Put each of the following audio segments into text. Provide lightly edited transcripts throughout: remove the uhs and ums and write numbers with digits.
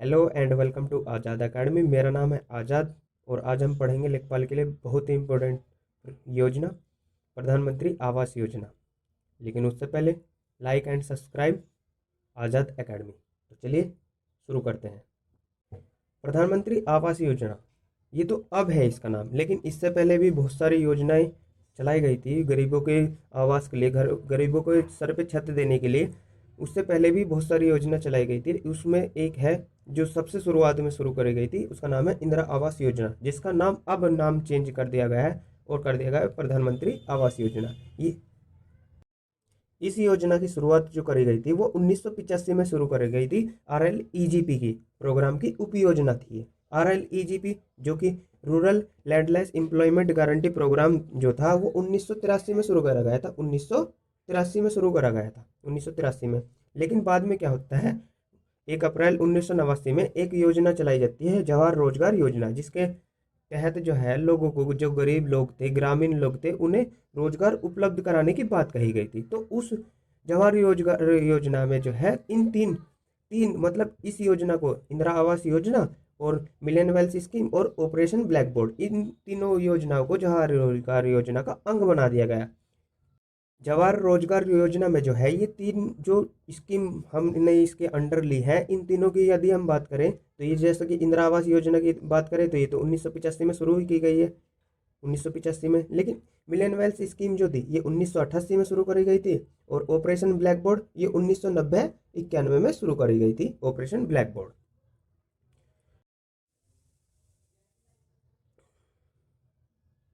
Hello and welcome to Azad academy. मेरा नाम है आज़ाद और आज हम पढ़ेंगे लेखपाल के लिए बहुत ही इम्पोर्टेंट योजना, प्रधानमंत्री आवास योजना। लेकिन उससे पहले like and subscribe Azad academy. तो चलिए शुरू करते हैं। प्रधानमंत्री आवास योजना, ये तो अब है इसका नाम, लेकिन इससे पहले भी बहुत सारी योजनाएं चलाई गई थी गरीबों के आवास के लिए, घर गरीबों को सर पे छत देने के लिए। उससे पहले भी बहुत सारी योजना चलाई गई थी। उसमें एक है जो सबसे शुरुआत में शुरू करी गई थी, उसका नाम है इंदिरा आवास योजना, जिसका नाम अब नाम चेंज कर दिया गया है और कर दिया गया है प्रधानमंत्री आवास योजना। ये इस योजना की शुरुआत जो करी गई थी वो 1985 में शुरू करी गई थी। RLEGP की प्रोग्राम की उपयोजना थी। RLEGP जो कि rural landless employment guarantee programme जो था वो 1983 में शुरू करा गया था। 1983 में शुरू करा गया था, 1983 में। लेकिन बाद में क्या होता है, 1 अप्रैल 1989 में एक योजना चलाई जाती है, जवाहर रोजगार योजना, जिसके तहत जो है लोगों को, जो गरीब लोग थे, ग्रामीण लोग थे, उन्हें रोजगार उपलब्ध कराने की बात कही गई थी। तो उस जवाहर रोजगार योजना में जो है इन तीन तीन मतलब इस योजना को इंदिरा आवास योजना और मिलियन वेल्थ स्कीम और ऑपरेशन ब्लैक बोर्ड, इन तीनों योजनाओं को जवाहर रोजगार योजना का अंग बना दिया गया। जवाहर रोजगार योजना में जो है ये तीन जो स्कीम हमने इसके अंडर ली है, इन तीनों की यदि हम बात करें तो ये जैसे कि इंदिरा आवास योजना की बात करें तो ये तो 1985 में शुरू ही की गई है, 1985 में। लेकिन मिलियन वेल्थ स्कीम जो थी ये 1988 में शुरू करी गई थी और ऑपरेशन ब्लैक बोर्ड ये 1990-91 में शुरू करी गई थी, ऑपरेशन ब्लैक बोर्ड।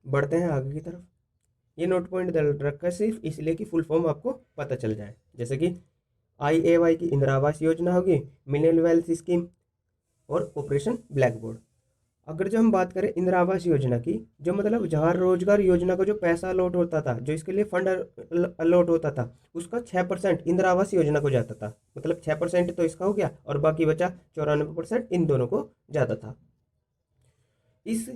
बढ़ते हैं आगे की तरफ। ये नोट पॉइंट दल रखा है सिर्फ इसलिए कि फुल फॉर्म आपको पता चल जाए। जैसे कि IAY की इंदिरा आवास योजना होगी, मिलियन वेल्थ स्कीम और ऑपरेशन ब्लैक बोर्ड। अगर जो हम बात करें इंदिरा आवास योजना की, जो मतलब जवाहर रोजगार योजना का जो पैसा अलॉट होता था, जो इसके लिए फंड अलॉट होता था, उसका 6% इंदिरा आवास योजना को जाता था। मतलब 6% तो इसका हो गया और बाकी बचा 94% इन दोनों को जाता था। इस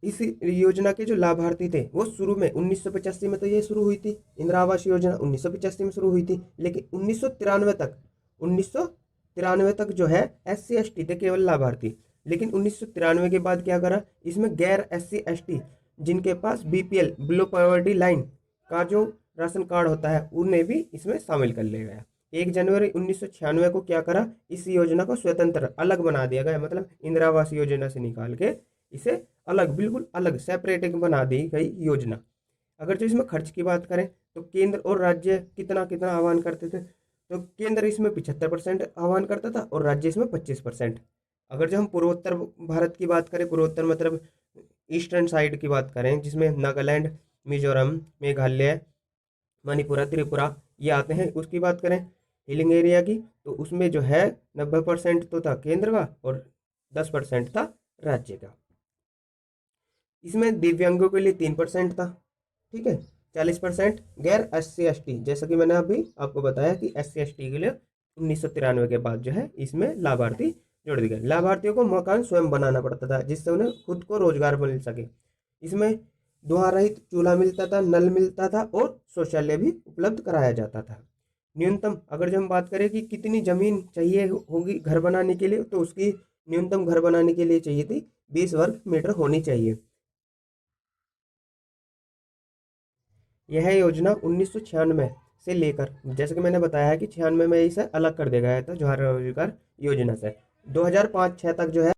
इस योजना के जो लाभार्थी थे वो शुरू में 1985 में तो ये शुरू हुई थी, इंदिरा आवास योजना 1985 में शुरू हुई थी। लेकिन 1993 तक जो है SC ST थे केवल लाभार्थी। लेकिन 1993 के बाद क्या करा, इसमें गैर SC ST जिनके पास BPL बिलो पॉवर्टी लाइन का जो राशन कार्ड होता है उन्हें भी इसमें शामिल कर लिया गया। 1 जनवरी 1996 को क्या करा, इस योजना को स्वतंत्र अलग बना दिया गया। मतलब इंदिरा आवास योजना से निकाल के इसे अलग, बिल्कुल अलग सेपरेट बना दी गई योजना। अगर जो इसमें खर्च की बात करें तो केंद्र और राज्य कितना कितना आह्वान करते थे, तो केंद्र इसमें 75% आह्वान करता था और राज्य इसमें 25%। अगर जो हम पूर्वोत्तर भारत की बात करें, पूर्वोत्तर मतलब ईस्टर्न साइड की बात करें, जिसमें नागालैंड, मिजोरम, मेघालय, मणिपुरा, त्रिपुरा ये आते हैं, उसकी बात करें हिलिंग एरिया की, तो उसमें जो है 90% तो था केंद्र का और 10% था राज्य का। इसमें दिव्यांगों के लिए 3% था, ठीक है। 40% गैर SC ST, जैसा कि मैंने अभी आपको बताया कि SC ST के लिए 1993 के बाद जो है इसमें लाभार्थी जोड़ दिए गए। लाभार्थियों को मकान स्वयं बनाना पड़ता था जिससे उन्हें खुद को रोजगार मिल सके। इसमें धुआं रहित चूल्हा मिलता था, नल मिलता था और शौचालय भी उपलब्ध कराया जाता था। न्यूनतम अगर जो हम बात करें कि कितनी जमीन चाहिए होगी घर बनाने के लिए, तो उसकी न्यूनतम घर बनाने के लिए चाहिए थी 20 वर्ग मीटर होनी चाहिए। यह योजना 1996 से लेकर, जैसे कि मैंने बताया है कि 96 में इसे अलग कर दिया गया था जवाहर रोजगार योजना से। 2005-06 तक जो है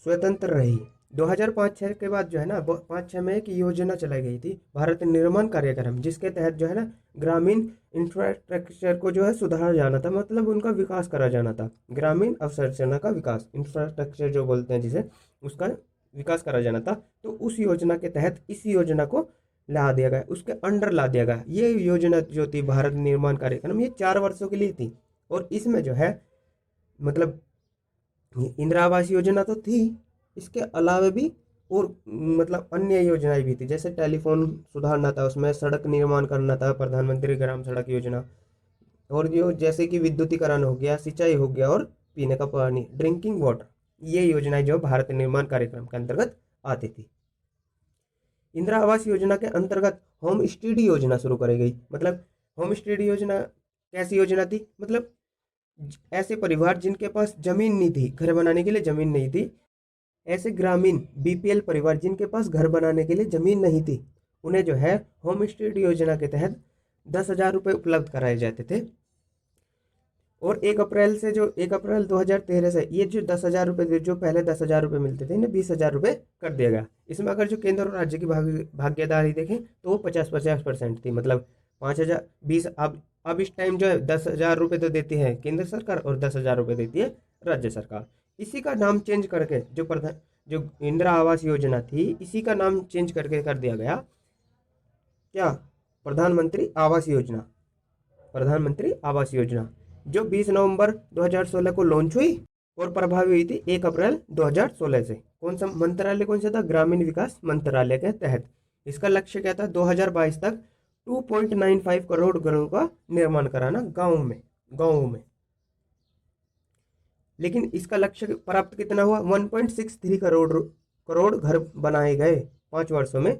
स्वतंत्र रही। 2005-06 के बाद जो है ना, 5-6 में एक योजना चलाई गई थी, भारत निर्माण कार्यक्रम, जिसके तहत जो है ना ग्रामीण इंफ्रास्ट्रक्चर को जो है सुधारा जाना था, मतलब उनका विकास करा जाना था। ग्रामीण अवसंरचना का विकास, इंफ्रास्ट्रक्चर जो बोलते हैं जिसे, उसका विकास करा जाना था। तो उस योजना के तहत इस योजना को ला दिया गया, उसके अंडर ला दिया गया। ये योजना जो थी भारत निर्माण कार्यक्रम, ये 4 वर्षों के लिए थी। और इसमें जो है मतलब इंदिरा आवास योजना तो थी, इसके अलावा भी और मतलब अन्य योजनाएं भी थी, जैसे टेलीफोन सुधारना था, उसमें सड़क निर्माण करना था, प्रधानमंत्री ग्राम सड़क योजना। और जो जैसे कि विद्युतीकरण हो गया, सिंचाई हो गया और पीने का पानी, ड्रिंकिंग वाटर, ये योजनाएं जो भारत निर्माण कार्यक्रम के अंतर्गत आती थी। इंदिरा आवास योजना के अंतर्गत होम स्टडी योजना शुरू करी गई। मतलब होम स्टडी योजना कैसी योजना थी, मतलब ऐसे परिवार जिनके पास जमीन नहीं थी, घर बनाने के लिए जमीन नहीं थी, ऐसे ग्रामीण बीपीएल परिवार जिनके पास घर बनाने के लिए जमीन नहीं थी, उन्हें जो है होम स्टे योजना के तहत 10,000 रुपये उपलब्ध कराए जाते थे। और 1 अप्रैल 2013 से ये जो 10,000 रुपये, जो पहले 10,000 रुपये मिलते थे, इन्हें 20,000 रुपये कर दिया गया। इसमें अगर जो केंद्र और राज्य की भागीदारी देखें तो वो 50-50% थी, मतलब 5,000 20। अब इस टाइम जो है 10,000 रुपये तो देती है केंद्र सरकार और 10,000 रुपये देती है राज्य सरकार। इसी का नाम चेंज करके जो इंदिरा आवास योजना थी, इसी का नाम चेंज करके कर दिया गया क्या, प्रधानमंत्री आवास योजना। प्रधानमंत्री आवास योजना जो 20 नवंबर 2016 को लॉन्च हुई और प्रभावी हुई थी 1 अप्रैल 2016 से। कौन सा मंत्रालय, कौन सा था, ग्रामीण विकास मंत्रालय के तहत। इसका लक्ष्य क्या था, 2022 तक 2.95 करोड़ घरों का निर्माण कराना गाँव में। लेकिन इसका लक्ष्य प्राप्त कितना हुआ, 1.63 करोड़ घर बनाए गए 5 वर्षों में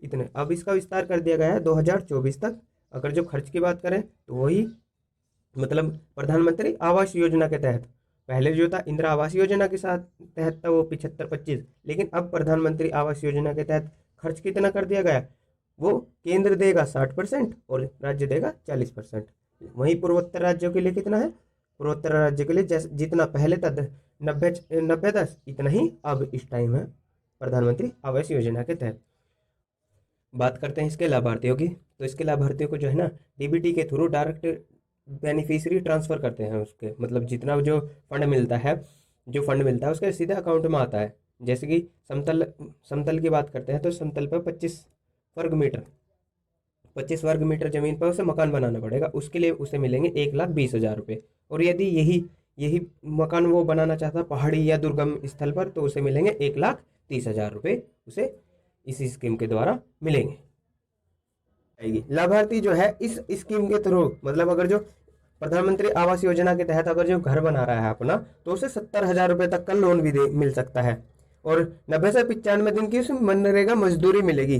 इतने। अब इसका विस्तार कर दिया गया है 2024 तक। अगर जो खर्च की बात करें तो वही, मतलब प्रधानमंत्री आवास योजना के तहत, पहले जो था इंदिरा आवास योजना के साथ तहत था वो 75-25, लेकिन अब प्रधानमंत्री आवास योजना के तहत खर्च कितना कर दिया गया, वो केंद्र देगा 60% और राज्य देगा 40%। वहीं पूर्वोत्तर राज्यों के लिए कितना है, पूर्वोत्तर राज्य के लिए जितना पहले था 90-10, इतना ही अब इस टाइम है प्रधानमंत्री आवास योजना के तहत। बात करते हैं इसके लाभार्थियों की, तो इसके लाभार्थियों को जो है ना डीबीटी के थ्रू डायरेक्ट बेनिफिशियरी ट्रांसफ़र करते हैं उसके, मतलब जितना जो फंड मिलता है उसके सीधे अकाउंट में आता है। जैसे कि समतल की बात करते हैं तो समतल पर 25 वर्ग मीटर ज़मीन पर उसे मकान बनाना पड़ेगा, उसके लिए उसे मिलेंगे 1,20,000 रुपये। और यदि यही मकान वो बनाना चाहता है पहाड़ी या दुर्गम स्थल पर, तो उसे मिलेंगे 1,30,000 रुपये, उसे इसी स्कीम के द्वारा मिलेंगे। लाभार्थी जो है इस स्कीम के थ्रू, मतलब अगर जो प्रधानमंत्री आवास योजना के तहत अगर जो घर बना रहा है अपना, तो उसे 70,000 रुपये तक का लोन भी मिल सकता है। और 90 से 95 दिन की उसे मनरेगा मजदूरी मिलेगी।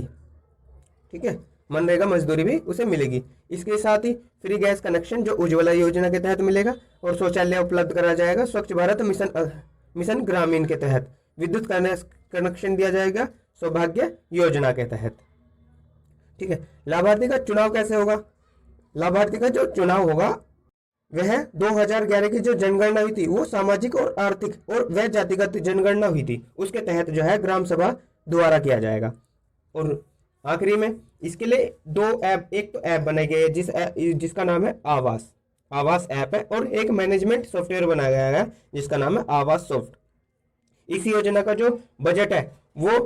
ठीक है, मनरेगा मजदूरी भी उसे मिलेगी। इसके साथ ही फ्री गैस कनेक्शन जो उज्ज्वला योजना के तहत मिलेगा, और शौचालय उपलब्ध कराया जाएगा स्वच्छ भारत मिशन ग्रामीण के तहत। विद्युत कनेक्शन दिया जाएगा सौभाग्य योजना के तहत। ठीक है, लाभार्थी का चुनाव कैसे होगा, लाभार्थी का जो चुनाव होगा वह 2011 की जो जनगणना हुई थी, वो सामाजिक और आर्थिक और वह जातिगत जनगणना हुई थी, उसके तहत जो है ग्राम सभा द्वारा किया जाएगा। और आखिरी में इसके लिए 2 ऐप, एक तो ऐप बनाई गई है जिसका नाम है आवास ऐप है, और एक मैनेजमेंट सॉफ्टवेयर बनाया गया है जिसका नाम है आवास सॉफ्ट। इस योजना का जो बजट है वो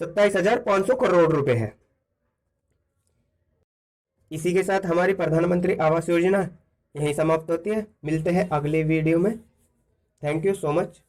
27,500 करोड़ रुपए है। इसी के साथ हमारी प्रधानमंत्री आवास योजना यहीं समाप्त होती है। मिलते हैं अगले वीडियो में। Thank you so much.